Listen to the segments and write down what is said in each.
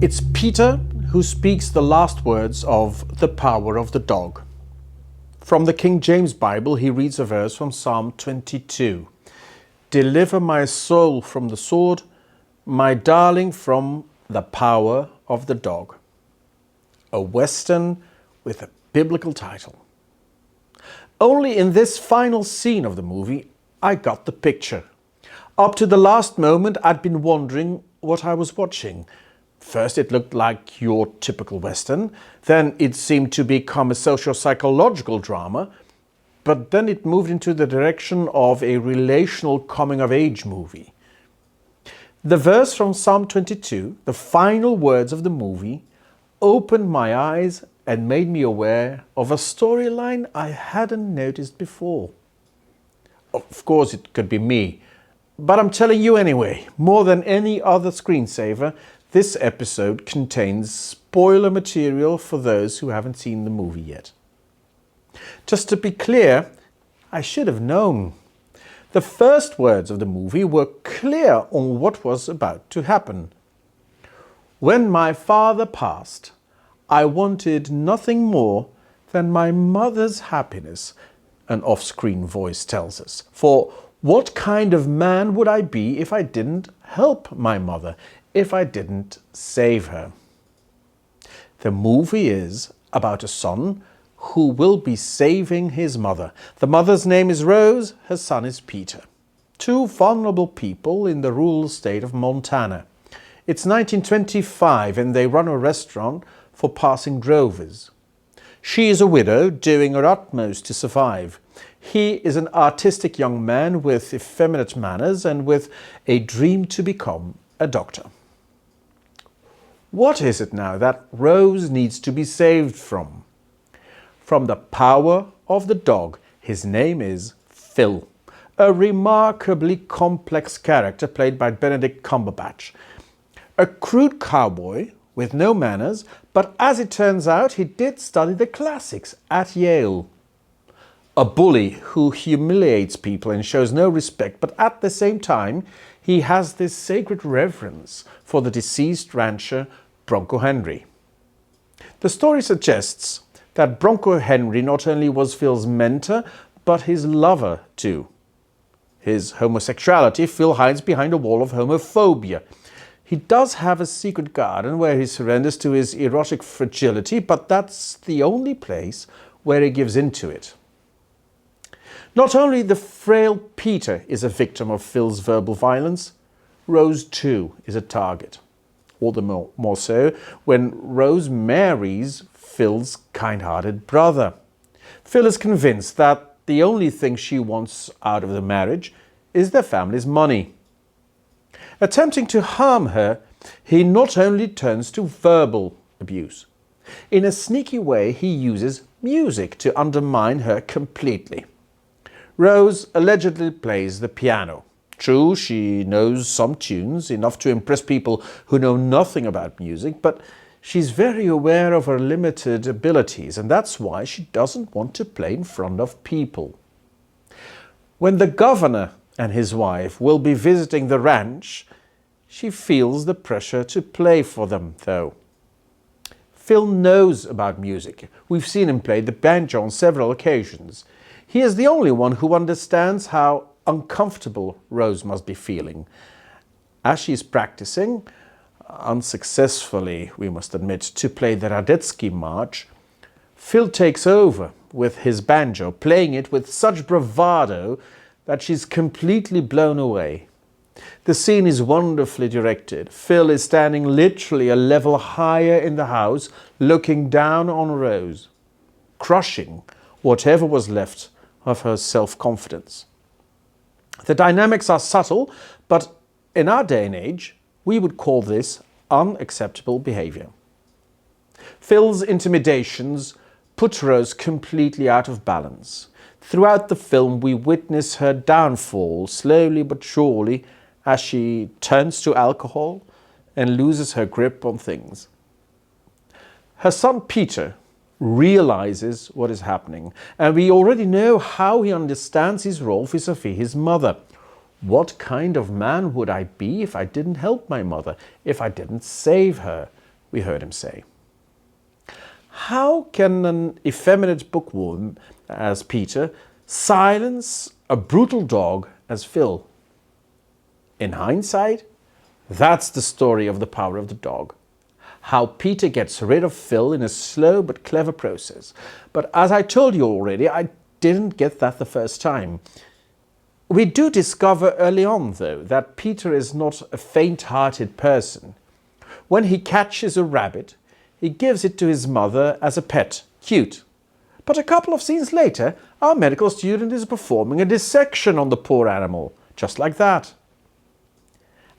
It's Peter who speaks the last words of The Power of the Dog. From the King James Bible, he reads a verse from Psalm 22. Deliver my soul from the sword, my darling from the power of the dog. A Western with a biblical title. Only in this final scene of the movie, I got the picture. Up to the last moment, I'd been wondering what I was watching. First, it looked like your typical Western. Then it seemed to become a socio-psychological drama. But then it moved into the direction of a relational coming-of-age movie. The verse from Psalm 22, the final words of the movie, opened my eyes and made me aware of a storyline I hadn't noticed before. Of course, it could be me. But I'm telling you anyway, more than any other screensaver, this episode contains spoiler material for those who haven't seen the movie yet. Just to be clear, I should have known. The first words of the movie were clear on what was about to happen. When my father passed, I wanted nothing more than my mother's happiness, an off-screen voice tells us. For what kind of man would I be if I didn't help my mother, if I didn't save her? The movie is about a son who will be saving his mother. The mother's name is Rose, her son is Peter. Two vulnerable people in the rural state of Montana. It's 1925 and they run a restaurant for passing drovers. She is a widow doing her utmost to survive. He is an artistic young man with effeminate manners and with a dream to become a doctor. What is it now that Rose needs to be saved from? From the power of the dog. His name is Phil, a remarkably complex character played by Benedict Cumberbatch. A crude cowboy with no manners, but as it turns out, he did study the classics at Yale. A bully who humiliates people and shows no respect, but at the same time, he has this sacred reverence for the deceased rancher Bronco Henry. The story suggests that Bronco Henry not only was Phil's mentor, but his lover too. His homosexuality, Phil hides behind a wall of homophobia. He does have a secret garden where he surrenders to his erotic fragility, but that's the only place where he gives into it. Not only the frail Peter is a victim of Phil's verbal violence, Rose too is a target. All the more so when Rose marries Phil's kind-hearted brother. Phil is convinced that the only thing she wants out of the marriage is their family's money. Attempting to harm her, he not only turns to verbal abuse. In a sneaky way, he uses music to undermine her completely. Rose allegedly plays the piano. True, she knows some tunes, enough to impress people who know nothing about music, but she's very aware of her limited abilities, and that's why she doesn't want to play in front of people. When the governor and his wife will be visiting the ranch, she feels the pressure to play for them, though. Phil knows about music. We've seen him play the banjo on several occasions. He is the only one who understands how uncomfortable Rose must be feeling. As she's practicing, unsuccessfully, we must admit, to play the Radetzky March, Phil takes over with his banjo, playing it with such bravado that she's completely blown away. The scene is wonderfully directed. Phil is standing literally a level higher in the house, looking down on Rose, crushing whatever was left of her self-confidence. The dynamics are subtle, but in our day and age, we would call this unacceptable behavior. Phil's intimidations put Rose completely out of balance. Throughout the film, we witness her downfall, slowly but surely, as she turns to alcohol and loses her grip on things. Her son Peter realizes what is happening, and we already know how he understands his role vis-à-vis his mother. What kind of man would I be if I didn't help my mother, if I didn't save her? We heard him say. How can an effeminate bookworm as Peter silence a brutal dog as Phil? In hindsight, that's the story of the power of the dog. How Peter gets rid of Phil in a slow but clever process. But as I told you already, I didn't get that the first time. We do discover early on, though, that Peter is not a faint-hearted person. When he catches a rabbit, he gives it to his mother as a pet. Cute. But a couple of scenes later, our medical student is performing a dissection on the poor animal, just like that.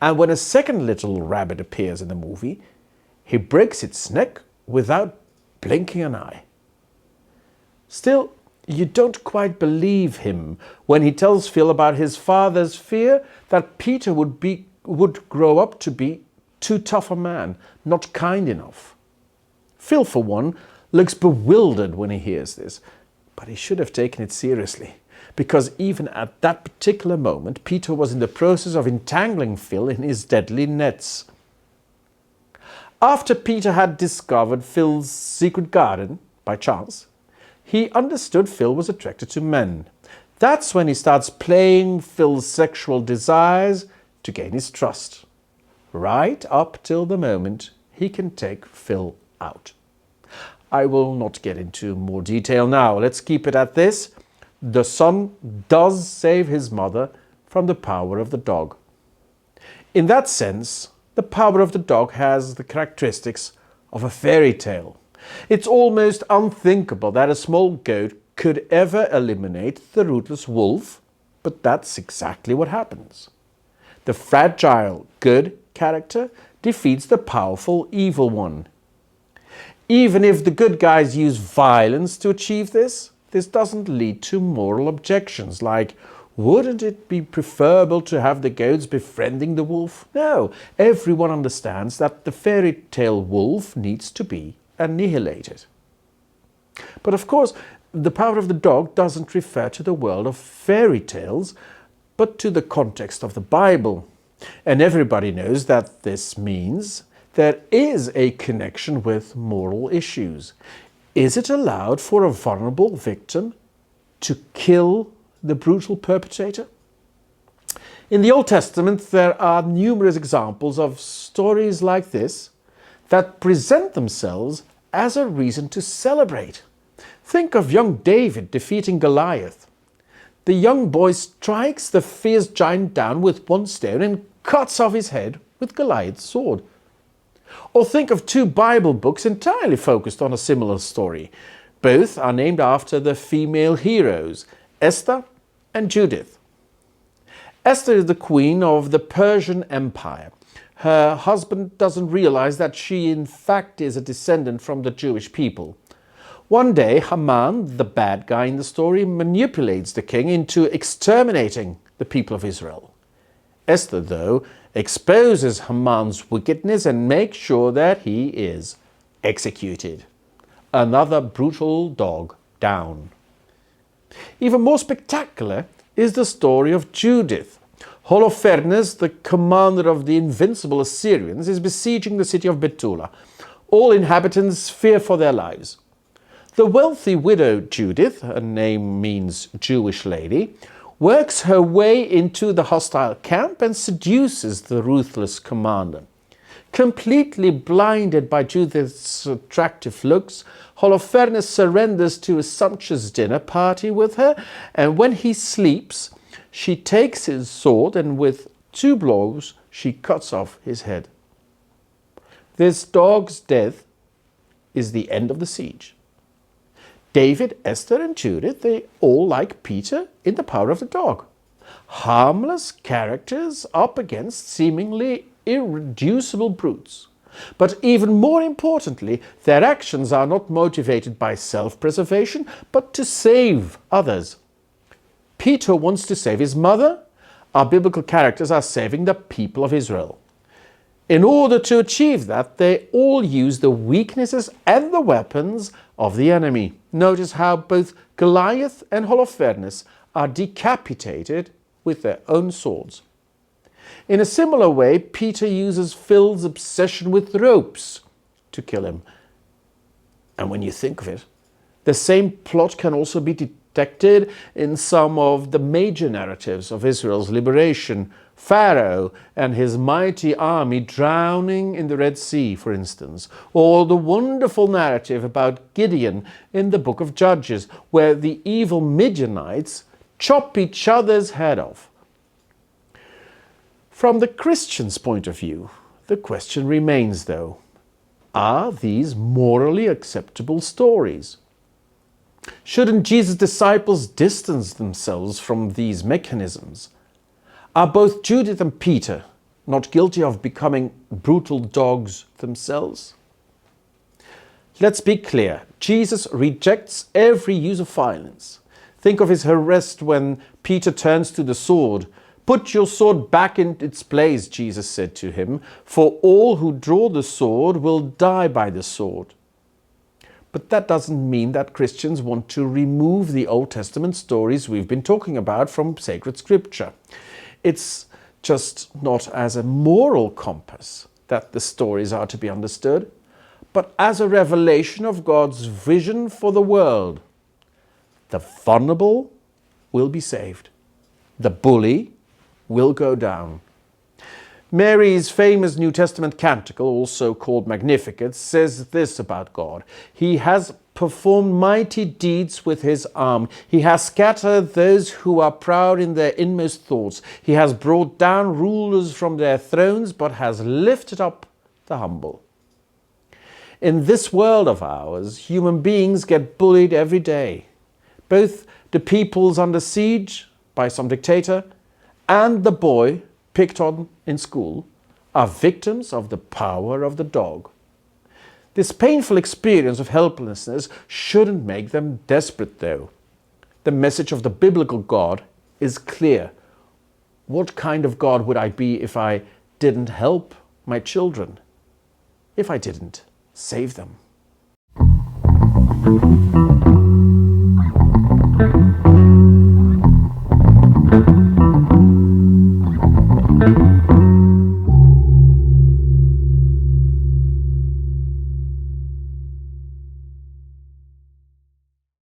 And when a second little rabbit appears in the movie, he breaks its neck without blinking an eye. Still, you don't quite believe him when he tells Phil about his father's fear that Peter would grow up to be too tough a man, not kind enough. Phil, for one, looks bewildered when he hears this, but he should have taken it seriously, because even at that particular moment, Peter was in the process of entangling Phil in his deadly nets. After Peter had discovered Phil's secret garden, by chance, he understood Phil was attracted to men. That's when he starts playing Phil's sexual desires to gain his trust, right up till the moment he can take Phil out. I will not get into more detail now. Let's keep it at this. The son does save his mother from the power of the dog. In that sense, the power of the dog has the characteristics of a fairy tale. It's almost unthinkable that a small goat could ever eliminate the ruthless wolf, but that's exactly what happens. The fragile good character defeats the powerful evil one. Even if the good guys use violence to achieve this, this doesn't lead to moral objections like, wouldn't it be preferable to have the goats befriending the wolf? No, everyone understands that the fairy tale wolf needs to be annihilated. But of course, the power of the dog doesn't refer to the world of fairy tales, but to the context of the Bible. And everybody knows that this means there is a connection with moral issues. Is it allowed for a vulnerable victim to kill the brutal perpetrator? In the Old Testament, there are numerous examples of stories like this that present themselves as a reason to celebrate. Think of young David defeating Goliath. The young boy strikes the fierce giant down with one stone and cuts off his head with Goliath's sword. Or think of two Bible books entirely focused on a similar story. Both are named after the female heroes, Esther and Judith. Esther is the queen of the Persian Empire. Her husband doesn't realize that she in fact is a descendant from the Jewish people. One day, Haman, the bad guy in the story, manipulates the king into exterminating the people of Israel. Esther, though, exposes Haman's wickedness and makes sure that he is executed. Another brutal dog down. Even more spectacular is the story of Judith. Holofernes, the commander of the invincible Assyrians, is besieging the city of Betula. All inhabitants fear for their lives. The wealthy widow Judith, her name means Jewish lady, works her way into the hostile camp and seduces the ruthless commander. Completely blinded by Judith's attractive looks, Holofernes surrenders to a sumptuous dinner party with her, and when he sleeps, she takes his sword and with 2 blows she cuts off his head. This dog's death is the end of the siege. David, Esther and Judith, they all like Peter in the power of the dog. Harmless characters up against seemingly irreducible brutes. But even more importantly, their actions are not motivated by self-preservation, but to save others. Peter wants to save his mother. Our biblical characters are saving the people of Israel. In order to achieve that, they all use the weaknesses and the weapons of the enemy. Notice how both Goliath and Holofernes are decapitated with their own swords. In a similar way, Peter uses Phil's obsession with ropes to kill him. And when you think of it, the same plot can also be detected in some of the major narratives of Israel's liberation. Pharaoh and his mighty army drowning in the Red Sea, for instance, or the wonderful narrative about Gideon in the book of Judges, where the evil Midianites chop each other's head off. From the Christian's point of view, the question remains though, are these morally acceptable stories? Shouldn't Jesus' disciples distance themselves from these mechanisms? Are both Judith and Peter not guilty of becoming brutal dogs themselves? Let's be clear, Jesus rejects every use of violence. Think of his arrest when Peter turns to the sword. "Put your sword back in its place," Jesus said to him, "for all who draw the sword will die by the sword." But that doesn't mean that Christians want to remove the Old Testament stories we've been talking about from sacred scripture. It's just not as a moral compass that the stories are to be understood, but as a revelation of God's vision for the world. The vulnerable will be saved. The bully will go down. Mary's famous New Testament canticle, also called Magnificat, says this about God: "He has performed mighty deeds with his arm. He has scattered those who are proud in their inmost thoughts. He has brought down rulers from their thrones, but has lifted up the humble." In this world of ours, human beings get bullied every day. Both the peoples under siege by some dictator and the boy picked on in school are victims of the power of the dog. This painful experience of helplessness shouldn't make them desperate, though. The message of the biblical God is clear. What kind of God would I be if I didn't help my children? If I didn't save them?